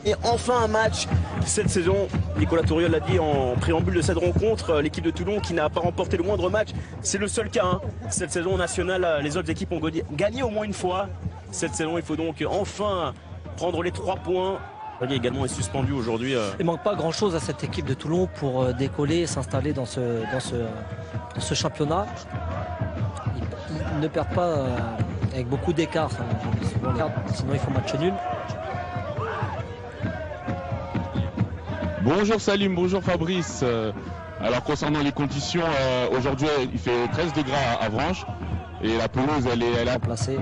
Et enfin un match cette saison. Nicolas Touriol l'a dit en préambule de cette rencontre, l'équipe de Toulon qui n'a pas remporté le moindre match, c'est le seul cas. Cette saison nationale, les autres équipes ont gagné au moins une fois. Cette saison, il faut donc enfin prendre les 3 points. Régnier également est suspendu aujourd'hui. Il manque pas grand chose à cette équipe de Toulon pour décoller et s'installer dans ce championnat. Ils ne perdent pas avec beaucoup d'écart. Sinon, il faut match nul. Bonjour Salim, bonjour Fabrice. Alors concernant les conditions, aujourd'hui il fait 13 degrés à Avranches et la pelouse elle est placée.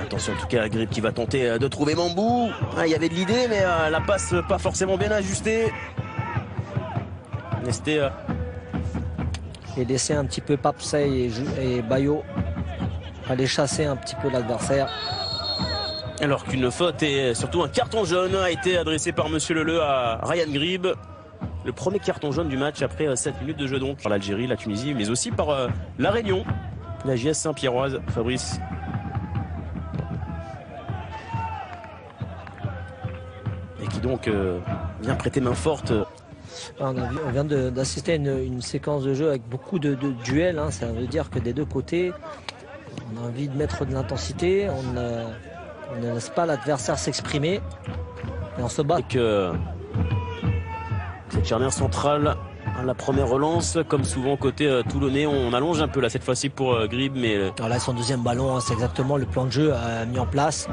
Attention en tout cas à Grip qui va tenter de trouver Mambou. Il y avait de l'idée mais la passe pas forcément bien ajustée. Nesté et laisser un petit peu Papsey et Bayo aller chasser un petit peu l'adversaire. Alors qu'une faute et surtout un carton jaune a été adressé par Monsieur Leleu à Ryan Grib. Le premier carton jaune du match après 7 minutes de jeu donc. Par l'Algérie, la Tunisie, mais aussi par la Réunion, la JS Saint-Pierroise. Fabrice. Et qui donc vient prêter main forte. On vient d'assister à une séquence de jeu avec beaucoup de duels. Ça veut dire que des deux côtés, on a envie de mettre de l'intensité. On ne laisse pas l'adversaire s'exprimer et on se bat. Avec cette charnière centrale à la première relance, comme souvent côté toulonnais, on allonge un peu là cette fois-ci pour Grib. Mais alors là, son deuxième ballon, c'est exactement le plan de jeu mis en place.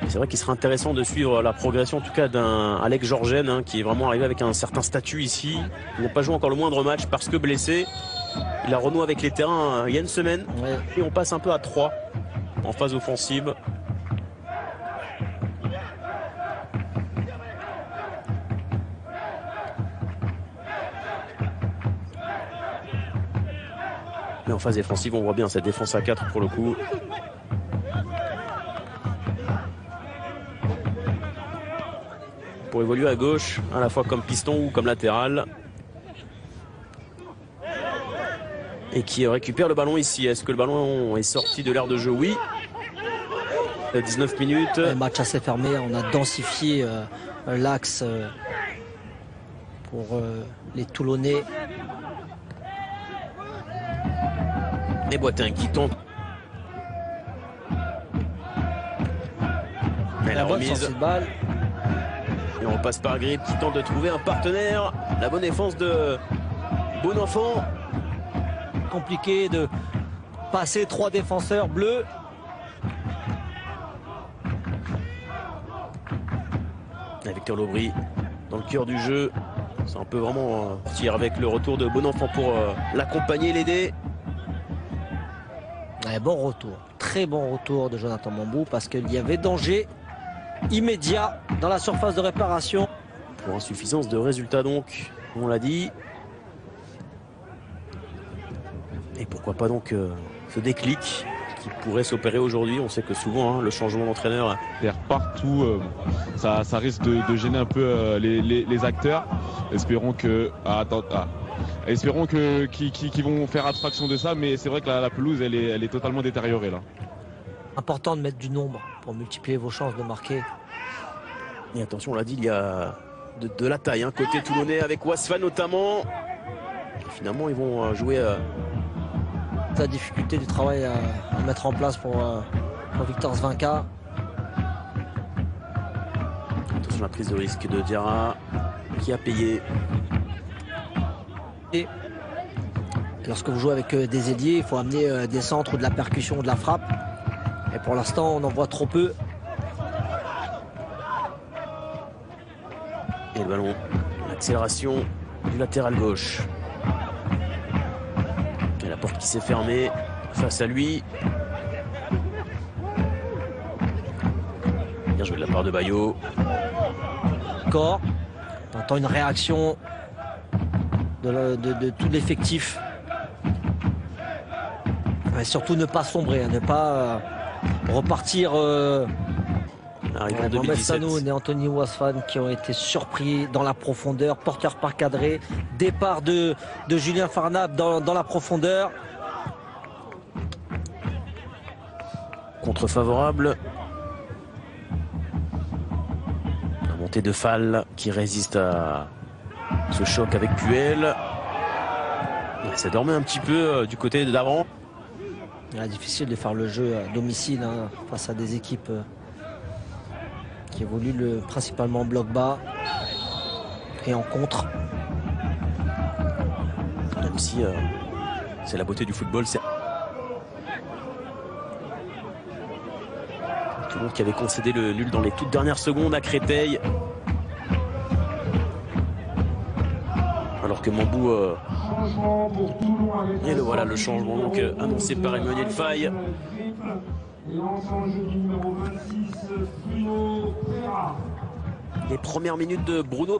C'est vrai qu'il serait intéressant de suivre la progression en tout cas d'un Alex Georgen qui est vraiment arrivé avec un certain statut ici. Il n'a pas joué encore le moindre match parce que blessé. Il a renoué avec les terrains il y a une semaine. Ouais. Et on passe un peu à 3 en phase offensive. Mais en phase défensive, on voit bien cette défense à 4 pour le coup. Pour évoluer à gauche, à la fois comme piston ou comme latéral. Et qui récupère le ballon ici. Est-ce que le ballon est sorti de l'aire de jeu? Oui. 19 minutes. Le match assez fermé. On a densifié l'axe pour les Toulonnais. Et Boitin qui tente. Mais la remise. Balle. Et on passe par Grip qui tente de trouver un partenaire. La bonne défense de Bonenfant. Compliqué de passer 3 défenseurs bleus. Et Victor Lobry dans le cœur du jeu. C'est un peu vraiment partir avec le retour de Bonenfant pour l'accompagner, l'aider. Bon retour, très bon retour de Jonathan Mambou parce qu'il y avait danger immédiat dans la surface de réparation. Pour insuffisance de résultats donc, on l'a dit. Et pourquoi pas donc ce déclic qui pourrait s'opérer aujourd'hui. On sait que souvent le changement d'entraîneur partout, ça risque de gêner un peu les acteurs. Espérons que espérons qu'ils vont faire abstraction de ça, mais c'est vrai que la pelouse elle est totalement détériorée là. Important de mettre du nombre pour multiplier vos chances de marquer. Et attention, on l'a dit, il y a de la taille côté toulonnais avec Wasfa notamment. Et finalement ils vont jouer la difficulté du travail à mettre en place pour Victor Svinka. Attention à la prise de risque de Diarra qui a payé. Et lorsque vous jouez avec des ailiers, il faut amener des centres ou de la percussion ou de la frappe. Et pour l'instant, on en voit trop peu. Et le ballon, l'accélération du latéral gauche. Et la porte qui s'est fermée face à lui. Bien joué de la part de Bayo. Encore, on entend une réaction de tout l'effectif. Et surtout ne pas sombrer, ne pas repartir. Mohamed Sanoun et Anthony Wasfan qui ont été surpris dans la profondeur, porteur par cadré, départ de Julien Farnab dans la profondeur. Contre favorable Montée de Fall qui résiste à ce choc avec Puel. Ça dormait un petit peu du côté d'avant. Difficile de faire le jeu à domicile hein, face à des équipes qui évoluent principalement en bloc bas et en contre. Même si c'est la beauté du football. Toulon qui avait concédé le nul dans les toutes dernières secondes à Créteil. Alors que Mambou et le voilà le changement donc annoncé par Emmanuel Faye. Les premières minutes de Bruno.